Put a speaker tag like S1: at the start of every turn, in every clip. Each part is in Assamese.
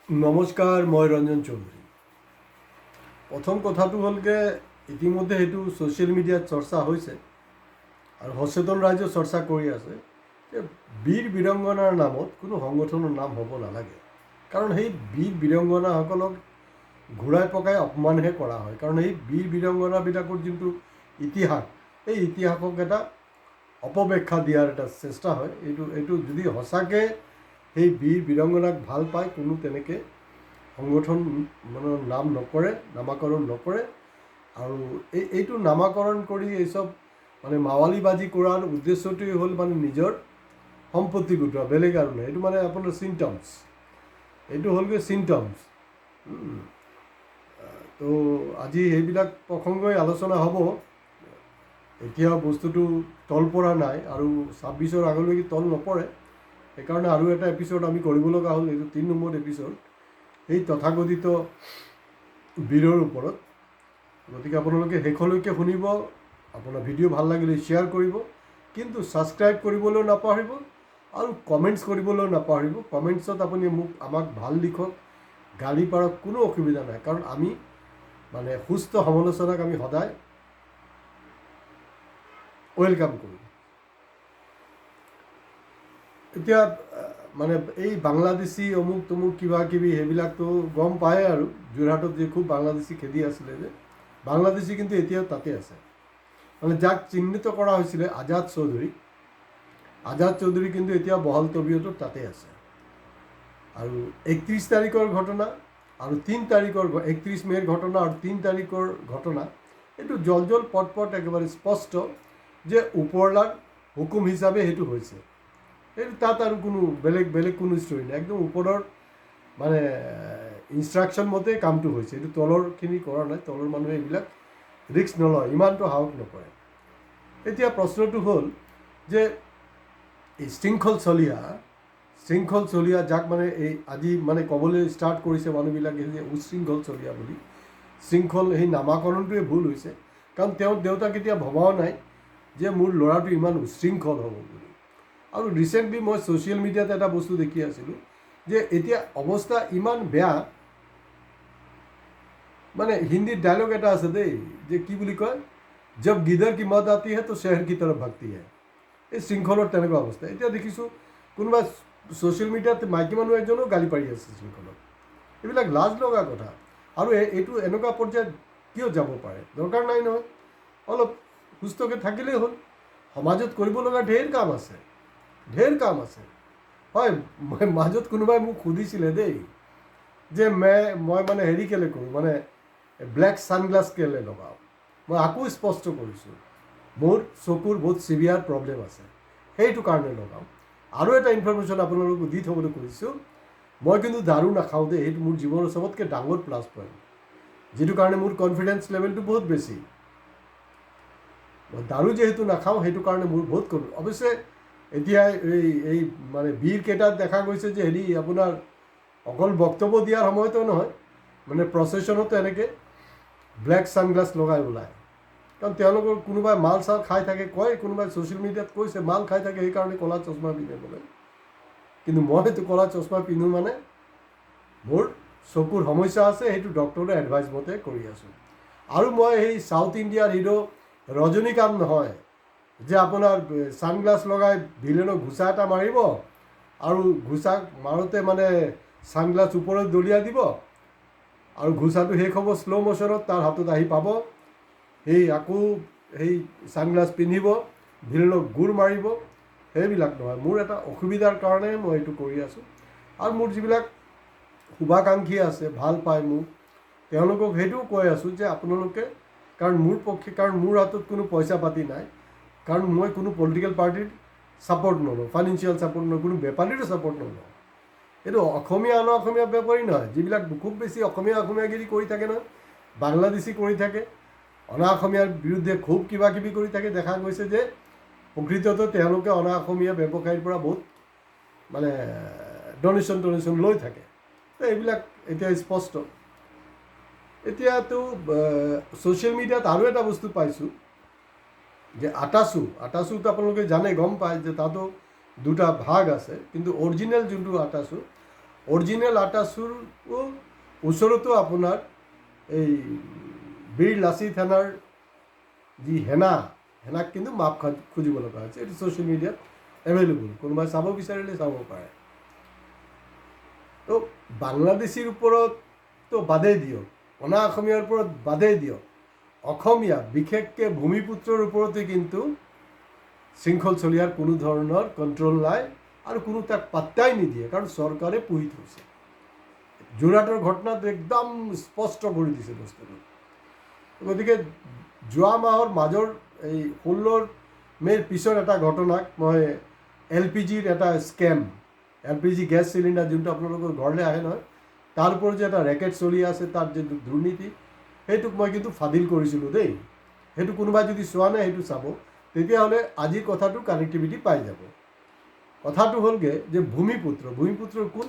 S1: নমস্কাৰ, মই ৰঞ্জন চৌধুৰী। প্ৰথম কথাটো হ'লগৈ ইতিমধ্যে সেইটো ছ'চিয়েল মিডিয়াত চৰ্চা হৈছে আৰু সচেতন ৰাইজেও চৰ্চা কৰি আছে যে বীৰ বীৰাংগনাৰ নামত কোনো সংগঠনৰ নাম হ'ব নালাগে। কাৰণ সেই বীৰ বীৰাংগনাসকলক ঘূৰাই পকাই অপমানহে কৰা হয়। কাৰণ সেই বীৰ বীৰাংগনাবিলাকৰ যোনটো ইতিহাস, সেই ইতিহাসক এটা অপব্যাখ্যা দিয়াৰ এটা চেষ্টা হয়। এইটো যদি সঁচাকৈ সেই বীৰ বীৰাংগনাক ভাল পায়, কোনো তেনেকৈ সংগঠন নাম নকৰে, নামাকৰণ নকৰে। আৰু এইটো নামাকৰণ কৰি এইসব মাৱালীবাজি কৰাৰ উদ্দেশ্যটোৱেই হ'ল নিজৰ সম্পত্তি গোটোৱা, বেলেগ আৰু নাই। এইটো আপোনাৰ চিমটমছ, এইটো হ'লগৈ চিমটমছ। তো আজি সেইবিলাক প্ৰসংগই আলোচনা হ'ব। এতিয়া বস্তুটো তল পৰা নাই আৰু 26-ৰ আগলৈকে তল নপৰে। সেইকাৰণে আৰু এটা এপিছড আমি কৰিব লগা হ'ল, এইটো 3 নম্বৰ এপিছড এই তথাকথিত বীৰৰ ওপৰত। গতিকে আপোনালোকে শেষলৈকে শুনিব। আপোনাৰ ভিডিঅ' ভাল লাগিলে শ্বেয়াৰ কৰিব, কিন্তু ছাবস্ক্ৰাইব কৰিবলৈও নাপাহৰিব আৰু কমেণ্টছ কৰিবলৈও নাপাহৰিব। কমেণ্টছত আপুনি আমাক ভাল লিখক, গালি পাৰক, কোনো অসুবিধা নাই। কাৰণ আমি সুস্থ সমালোচনাক আমি সদায় ৱেলকাম কৰোঁ। এতিয়া এই বাংলাদেশী অমুক তমুক কিবা কিবি সেইবিলাকতো গম পায় আৰু যোৰহাটত যে খুব বাংলাদেশী খেদি আছিলে, যে বাংলাদেশী কিন্তু এতিয়াও তাতে আছে। যাক চিহ্নিত কৰা হৈছিলে আজাদ চৌধুৰী কিন্তু এতিয়া বহল তবিয়তৰ তাতে আছে। আৰু 31 তাৰিখৰ ঘটনা আৰু 3 তাৰিখৰ 31 মে'ৰ ঘটনা আৰু 3 তাৰিখৰ ঘটনা, এইটো জল পট একেবাৰে স্পষ্ট যে ওপৰলাৰ হুকুম হিচাপে সেইটো হৈছে। সেইটো তাত আৰু কোনো বেলেগ কোনো ষ্টৰি নাই। একদম ওপৰৰ ইনষ্ট্ৰাকশ্যন মতে কামটো হৈছে। এইটো তলৰখিনি কৰা নাই। তলৰ মানুহে এইবিলাক ৰিস্ক নলয়, ইমানটো সাহস নকৰে। এতিয়া প্ৰশ্নটো হ'ল যে এই শৃংখল চলিয়া যাক এই আজি ক'বলৈ ষ্টাৰ্ট কৰিছে মানুহবিলাকে যে উশৃংখল চলিয়া বুলি। শৃংখল সেই নামাকৰণটোৱে ভুল হৈছে। কাৰণ তেওঁৰ দেউতাক এতিয়া ভবাও নাই যে মোৰ ল'ৰাটো ইমান উশৃংখল হ'ব বুলি। আৰু ৰিচেণ্টলি মই ছ'চিয়েল মিডিয়াত এটা বস্তু দেখি আছিলোঁ যে এতিয়া অৱস্থা ইমান বেয়া, হিন্দীত ডায়লগ এটা আছে দেই, যে কি বুলি কয়, জব গিদৰ কি মদ আতি হে তো শেহৰ কি তৰফ ভাগতি হে। এই শৃংখলৰ তেনেকুৱা অৱস্থা। এতিয়া দেখিছোঁ কোনোবা ছ'চিয়েল মিডিয়াত মাইকী মানুহ এজনেও গালি পাৰি আছে শৃংখলক। এইবিলাক লাজ লগা কথা। আৰু এইটো এনেকুৱা পৰ্যায়ত কিয় যাব পাৰে? দৰকাৰ নাই নহয়। অলপ সুস্থকৈ থাকিলেই হ'ল। সমাজত কৰিব লগা ঢেৰ কাম আছে। হয়, মাজত কোনোবাই মোক সুধিছিলে দেই যে মই হেৰি কেলৈ কৰোঁ, ব্লেক ছানগ্লাছ কেলৈ লগাওঁ। মই আকৌ স্পষ্ট কৰিছোঁ, মোৰ চকুৰ বহুত চিভিয়াৰ প্ৰব্লেম আছে, সেইটো কাৰণে লগাওঁ। আৰু এটা ইনফৰমেশ্যন আপোনালোকক দি থ'বলৈ খুজিছোঁ, মই কিন্তু দাৰু নাখাওঁ দেই। সেইটো মোৰ জীৱনৰ চবতকৈ ডাঙৰ প্লাছ পইণ্ট, যিটো কাৰণে মোৰ কনফিডেঞ্চ লেভেলটো বহুত বেছি। মই দাৰু যিহেতু নাখাওঁ, সেইটো কাৰণে মোৰ বহুত অৱশ্যে এতিয়া এই বীৰকেইটাত দেখা গৈছে যে আপোনাৰ অকল বক্তব্য দিয়াৰ সময়তো নহয়, প্ৰচেশ্যনতো এনেকৈ ব্লেক ছানগ্লাছ লগাই ওলায়। কাৰণ তেওঁলোকৰ কোনোবাই মাল চাল খাই থাকে, কয় কোনোবাই ছ'চিয়েল মিডিয়াত কৈছে মাল খাই থাকে সেইকাৰণে ক'লা চশমা পিন্ধে বোলে। কিন্তু মইতো ক'লা চশমা পিন্ধো মোৰ চকুৰ সমস্যা আছে, সেইটো ডক্টৰে এডভাইচ মতে কৰি আছোঁ। আৰু মই সেই চাউথ ইণ্ডিয়াৰ হিৰ' ৰজনীকান্ত নহয় যে আপোনাৰ ছানগ্লাছ লগাই ভিলেনক ঘুচা এটা মাৰিব আৰু ঘুচা মাৰোঁতে ছানগ্লাছ ওপৰত দলিয়াই দিব আৰু ঘুচাটো শেষ হ'ব শ্ল' মোশ্যনত, তাৰ হাতত আহি পাব, আকৌ সেই ছানগ্লাছ পিন্ধিব, ভিলেনক গোৰ মাৰিব। সেইবিলাক নহয়। মোৰ এটা অসুবিধাৰ কাৰণে মই এইটো কৰি আছোঁ। আৰু মোৰ যিবিলাক শুভাকাংক্ষী আছে, ভাল পায় মোক, তেওঁলোকক সেইটোও কৈ আছোঁ যে আপোনালোকে, কাৰণ মোৰ হাতত কোনো পইচা পাতি নাই, কাৰণ মই কোনো পলিটিকেল পাৰ্টিৰ ছাপৰ্ট নলওঁ, ফাইনেন্সিয়েল ছাপৰ্ট নলওঁ, কোনো বেপাৰীৰো ছাপৰ্ট নলওঁ। এইটো অসমীয়া অসমীয়া বেপাৰী নহয়, যিবিলাক খুব বেছি অসমীয়াগিৰি কৰি থাকে নহয়, বাংলাদেশী কৰি থাকে, অনা অসমীয়াৰ বিৰুদ্ধে খুব কিবা কিবি কৰি থাকে। দেখা গৈছে যে প্ৰকৃততে তেওঁলোকে অনা অসমীয়া ব্যৱসায়ীৰ পৰা বহুত ডনেশ্যন লৈ থাকে। এইবিলাক এতিয়া স্পষ্ট। এতিয়াতো ছ'চিয়েল মিডিয়াত আৰু এটা বস্তু পাইছোঁ যে আটাচুত আপোনালোকে জানে, গম পায় যে তাতো দুটা ভাগ আছে। কিন্তু অৰিজিনেল যোনটো অৰিজিনেল আটাচুৰ ওচৰতো আপোনাৰ এই বীৰ লাচিত সেনাৰ যি হেনাক কিন্তু মাপ খুজিব লগা হৈছে। এইটো ছ'চিয়েল মিডিয়াত এভেইলেবল, কোনোবাই চাব বিচাৰিলে চাব পাৰে। তো বাংলাদেশীৰ ওপৰততো বাদেই দিয়ক, অনা অসমীয়াৰ ওপৰত বাদেই দিয়ক, অসমীয়া বিশেষকৈ ভূমিপুত্ৰৰ ওপৰতে কিন্তু শৃংখল চলিহাৰ কোনো ধৰণৰ কণ্ট্ৰল নাই আৰু কোনো তাক পাত্তাই নিদিয়ে, কাৰণ চৰকাৰে পুহি থৈছে। যোৰহাটৰ ঘটনাটো একদম স্পষ্ট কৰি দিছে বস্তুটো। গতিকে যোৱা মাহৰ মাজৰ এই 16 মে'ৰ পিছৰ এটা ঘটনাক মই LPGৰ এটা স্কেম, LPG গেছ চিলিণ্ডাৰ যোনটো আপোনালোকৰ ঘৰলৈ আহে নহয়, তাৰ ওপৰত যে এটা ৰেকেট চলি আছে, তাৰ যে দুৰ্নীতি, সেইটোক মই কিন্তু ফাদিল কৰিছিলোঁ দেই। সেইটো কোনোবাই যদি চোৱা নাই সেইটো চাব, তেতিয়াহ'লে আজিৰ কথাটো কানেক্টিভিটি পাই যাব। কথাটো হ'লগৈ যে ভূমিপুত্ৰ কোন?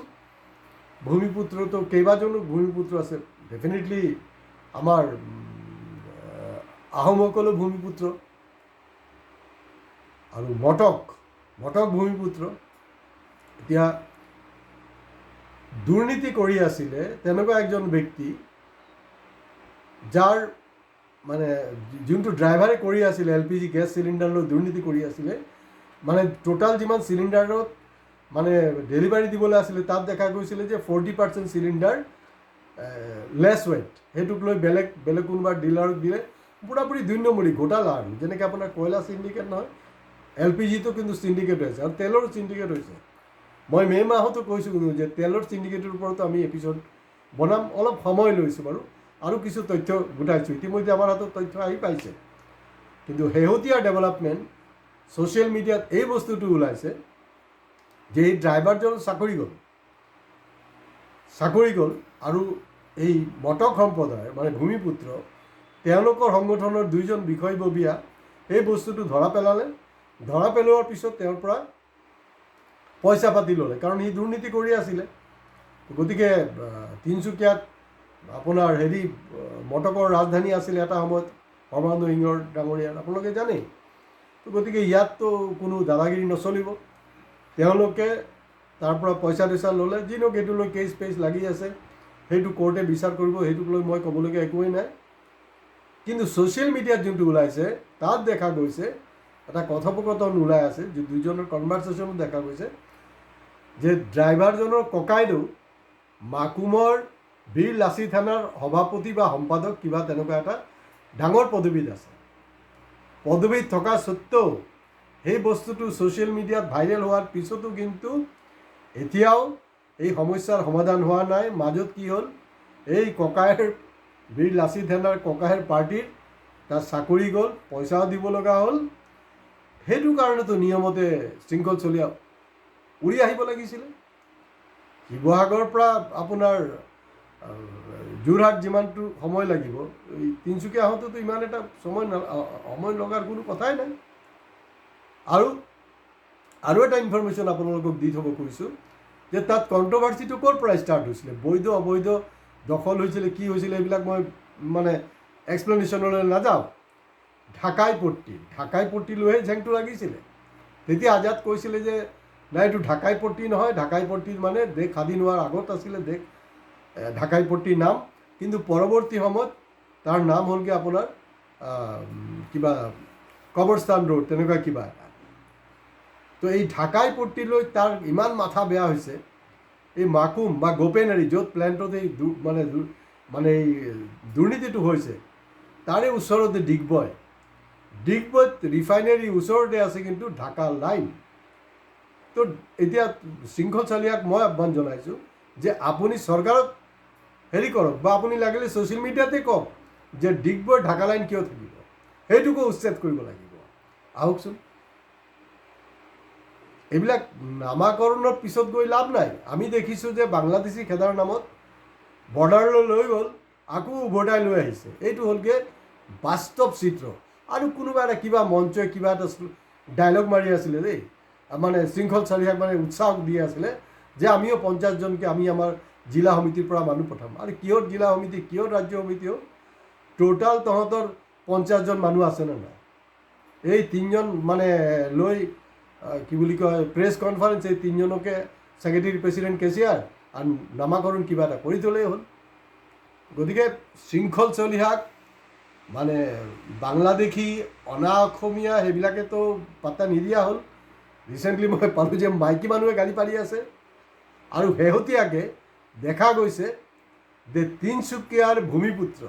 S1: ভূমিপুত্ৰতো কেইবাজনো ভূমিপুত্ৰ আছে। ডেফিনেটলি আমাৰ আহোমসকলো ভূমিপুত্ৰ, আৰু মটক ভূমিপুত্ৰ। এতিয়া দুৰ্নীতি কৰি আছিলে তেনেকুৱা একজন ব্যক্তি, যাৰ মানে যোনটো ড্ৰাইভাৰে কৰি আছিলে LPG গেছ চিলিণ্ডাৰৰ দুৰ্নীতি কৰি আছিলে, মানে টোটাল যিমান চিলিণ্ডাৰত মানে ডেলিভাৰী দিবলৈ আছিলে, তাত দেখা গৈছিলে যে 40% চিলিণ্ডাৰ লেছ ৱেট, সেইটোক লৈ বেলেগ কোনোবা ডিলাৰক দিলে। পুৰাপুৰি 2 নম্বৰী ঘোটালা। আৰু যেনেকৈ আপোনাৰ কয়লা চিণ্ডিকেট নহয়, LPGটো কিন্তু চিণ্ডিকেট হৈছে, আৰু তেলৰো চিণ্ডিকেট হৈছে। মই মে' মাহতো কৈছোঁ কিন্তু যে তেলৰ চিণ্ডিকেটৰ ওপৰতো আমি এপিছড বনাম। অলপ সময় লৈছোঁ বাৰু, আৰু কিছু তথ্য গোটাইছোঁ। ইতিমধ্যে আমাৰ হাতত তথ্য আহি পাইছে, কিন্তু শেহতীয়া ডেভেলপমেণ্ট ছ'চিয়েল মিডিয়াত এই বস্তুটো ওলাইছে যে এই ড্ৰাইভাৰজন চাকৰি গ'ল, আৰু এই মটক সম্প্ৰদায়ৰ মানে ভূমিপুত্ৰ, তেওঁলোকৰ সংগঠনৰ 2জন বিষয়ববীয়া এই বস্তুটো ধৰা পেলালে। ধৰা পেলোৱাৰ পিছত তেওঁৰ পৰা পইচা পাতি ল'লে, কাৰণ সি দুৰ্নীতি কৰি আছিলে। গতিকে তিনিচুকীয়াত আপোনাৰ মটকৰ ৰাজধানী আছিলে এটা সময়ত সৰ্বানন্দ সিংহৰ ডাঙৰীয়াৰ, আপোনালোকে জানেই। গতিকে ইয়াততো কোনো দাদাগিৰি নচলিব। তেওঁলোকে তাৰ পৰা পইচা ল'লে, যি নহওক এইটো লৈ কেছ লাগি আছে, সেইটো কোৰ্টে বিচাৰ কৰিব, সেইটোক লৈ মই ক'বলগীয়া একোৱেই নাই। কিন্তু ছ'চিয়েল মিডিয়াত যোনটো ওলাইছে, তাত দেখা গৈছে এটা কথোপকথন ওলাই আছে, যে 2জনৰ কনভাৰ্চেশ্যনো দেখা গৈছে, যে ড্ৰাইভাৰজনৰ ককাইদেউ মাকুমৰ বীৰ লাচিত থানাৰ সভাপতি বা সম্পাদক, কিবা তেনেকুৱা এটা ডাঙৰ পদবীত আছে। পদবীত থকা স্বত্বেও সেই বস্তুটো ছ'চিয়েল মিডিয়াত ভাইৰেল হোৱাৰ পিছতো কিন্তু এতিয়াও এই সমস্যাৰ সমাধান হোৱা নাই। মাজত কি হ'ল, এই ককাইৰ বীৰ লাচিত থানাৰ ককাইৰ পাৰ্টিৰ তাৰ চাকৰি গ'ল, পইচাও দিব লগা হ'ল। সেইটো কাৰণেতো নিয়মতে শৃংখল চলিয়া উৰি আহিব লাগিছিলে। শিৱসাগৰৰ পৰা আপোনাৰ যোৰহাট যিমানটো সময় লাগিব, এই তিনিচুকীয়া আহোঁতেতো ইমান এটা সময় লগাৰ কোনো কথাই নাই। আৰু এটা ইনফৰমেশ্যন আপোনালোকক দি থ'ব খুজিছোঁ, যে তাত কণ্ট্ৰভাৰ্চিটো ক'ৰ পৰা ষ্টাৰ্ট হৈছিলে, বৈধ অবৈধ দখল হৈছিলে, কি হৈছিলে, এইবিলাক মই মানে এক্সপ্লেনেশ্যনলৈ নাযাওঁ। ঢাকাই পট্টি লৈহে জেংটো লাগিছিলে। তেতিয়া আজাদ কৈছিলে যে নাই, এইটো ঢাকাই পট্টি নহয়, ঢাকাই পট্টি মানে দেশ স্বাধীন হোৱাৰ আগত আছিলে ঢাকাই পট্টিৰ নাম, কিন্তু পৰৱৰ্তী সময়ত তাৰ নাম হ'লগৈ আপোনাৰ কিবা কবৰস্থান ৰোড, তেনেকুৱা কিবা এটা। তো এই ঢাকাই পট্টিলৈ তাৰ ইমান মাথা বেয়া হৈছে, এই মাকুম বা গোপেনাৰী, য'ত প্লেণ্টত এই মানে এই দুৰ্নীতিটো হৈছে, তাৰে ওচৰতে ডিগবৈত ৰিফাইনেৰী ওচৰতে আছে কিন্তু ঢাকা লাইন। তো এতিয়া শৃংখল চালিয়াক মই আহ্বান জনাইছোঁ যে আপুনি চৰকাৰক কৰক, বা আপুনি লাগিলে ছ'চিয়েল মিডিয়াতে কওক যে ডিগবৈ ঢাকা লাইন কিয় থাকিব, সেইটোকো উচ্ছেদ কৰিব লাগিব। আহকচোন, এইবিলাক নামাকৰণৰ পিছত গৈ লাভ নাই। আমি দেখিছোঁ যে বাংলাদেশী খেদাৰ নামত বৰ্ডাৰলৈ লৈ গ'ল, আকৌ উভতাই লৈ আহিছে। এইটো হ'লগৈ বাস্তৱ চিত্ৰ। আৰু কোনোবা এটা কিবা মঞ্চই কিবা এটা ডাইলগ মাৰি আছিলে দেই, মানে শৃংখল চালিয়াক মানে উৎসাহ দি আছিলে যে আমিও 50জনকৈ আমি আমাৰ জিলা সমিতিৰ পৰা মানুহ পঠাম। আৰু কিহত জিলা সমিতি, কিহত ৰাজ্য সমিতি হ'ল, টোটাল তহঁতৰ 50জন মানুহ আছেনে নাই? এই 3জন মানে লৈ কি বুলি কয় প্ৰেছ কনফাৰেন্স, এই 3জনকে ছেক্ৰেটাৰী প্ৰেছিডেণ্ট কেচিয়াৰ আৰু নামাকৰণ কিবা এটা কৰি থ'লেই হ'ল। গতিকে শৃংখল চলিহাক মানে বাংলাদেশী অনা অসমীয়া সেইবিলাকেতো পাত্তা নিদিয়া হ'ল। ৰিচেণ্টলি মই পালোঁ যে মাইকী মানুহে গালি পাৰি আছে। আৰু শেহতীয়াকৈ দেখা গৈছে যে তিনিচুকীয়াৰ ভূমিপুত্ৰ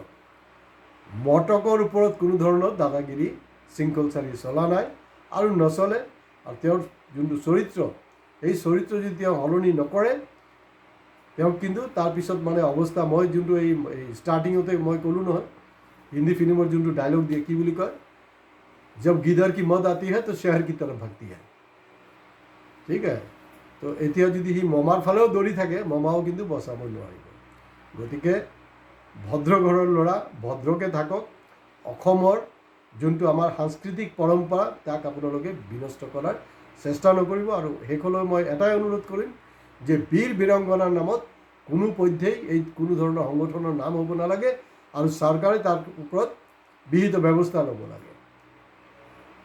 S1: মটকৰ ওপৰত কোনো ধৰণৰ দাদাগিৰি শৃংখলচাৰী চলা নাই আৰু নচলে। আৰু তেওঁৰ যোনটো চৰিত্ৰ, এই চৰিত্ৰ যদি তেওঁ সলনি নকৰে, তেওঁক কিন্তু তাৰপিছত মানে অৱস্থা, মই যোনটো এই ষ্টাৰ্টিঙতে মই ক'লোঁ নহয়, হিন্দী ফিল্মৰ যোনটো ডাইলগ দিয়ে, কি বুলি কয়, জব গিদাৰ কি মদ আতি হে তো শ্বেহৰ কি তৰফ ভাগতি হে। ঠিক আছে, তো এতিয়া যদি সি মমাৰ ফালেও দৌৰি থাকে, মমাও কিন্তু বচাব নোৱাৰিব। গতিকে ভদ্ৰ ঘৰৰ ল'ৰা ভদ্ৰকৈ থাকক। অসমৰ যোনটো আমাৰ সাংস্কৃতিক পৰম্পৰা, তাক আপোনালোকে বিনষ্ট কৰাৰ চেষ্টা নকৰিব। আৰু শেষলৈ মই এটাই অনুৰোধ কৰিম যে বীৰ বীৰাংগনাৰ নামত কোনো পধ্যেই এই কোনো ধৰণৰ সংগঠনৰ নাম হ'ব নালাগে আৰু চৰকাৰে তাৰ ওপৰত বিহিত ব্যৱস্থা ল'ব লাগে।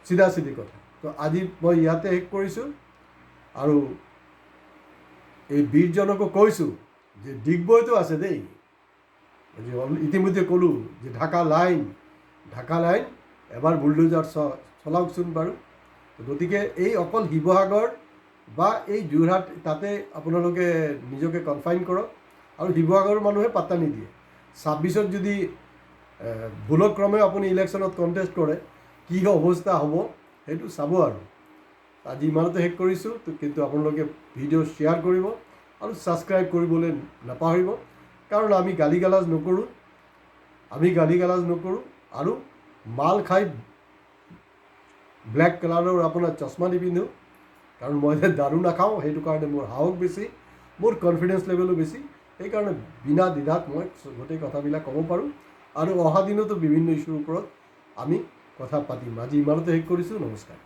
S1: চিধা চিধি কথা। তো আজি মই ইয়াতে শেষ কৰিছোঁ। আৰু এই বীৰজনকো কৈছোঁ যে ডিগবৈতো আছে দেই, ইতিমধ্যে ক'লোঁ যে ঢাকা লাইন এবাৰ বুলডোজাৰ চলাওকচোন বাৰু। গতিকে এই অকল শিৱসাগৰ বা এই যোৰহাট, তাতে আপোনালোকে নিজকে কনফাইন কৰক। আৰু শিৱসাগৰৰ মানুহে পাত্তা নিদিয়ে। 26ত যদি ভুলক্ৰমে আপুনি ইলেকশ্যনত কণ্টেষ্ট কৰে, কি অৱস্থা হ'ব সেইটো চাব। আৰু আজি ইমানতে শেষ কৰিছোঁ। কিন্তু আপোনালোকে ভিডিঅ' শ্বেয়াৰ কৰিব আৰু ছাবস্ক্ৰাইব কৰিবলৈ নাপাহৰিব। কাৰণ আমি গালি গালাজ নকৰোঁ আৰু মাল খাই ব্লেক কালাৰৰ আপোনাৰ চশমা নিপিন্ধোঁ। কাৰণ মই যে দাৰু নাখাওঁ, সেইটো কাৰণে মোৰ সাহস বেছি, মোৰ কনফিডেঞ্চ লেভেলো বেছি। সেইকাৰণে বিনা দ্বিধাত মই গোটেই কথাবিলাক ক'ব পাৰোঁ। আৰু অহা দিনতো বিভিন্ন ইছ্যুৰ ওপৰত আমি কথা পাতিম। আজি ইমানতে শেষ কৰিছোঁ। নমস্কাৰ।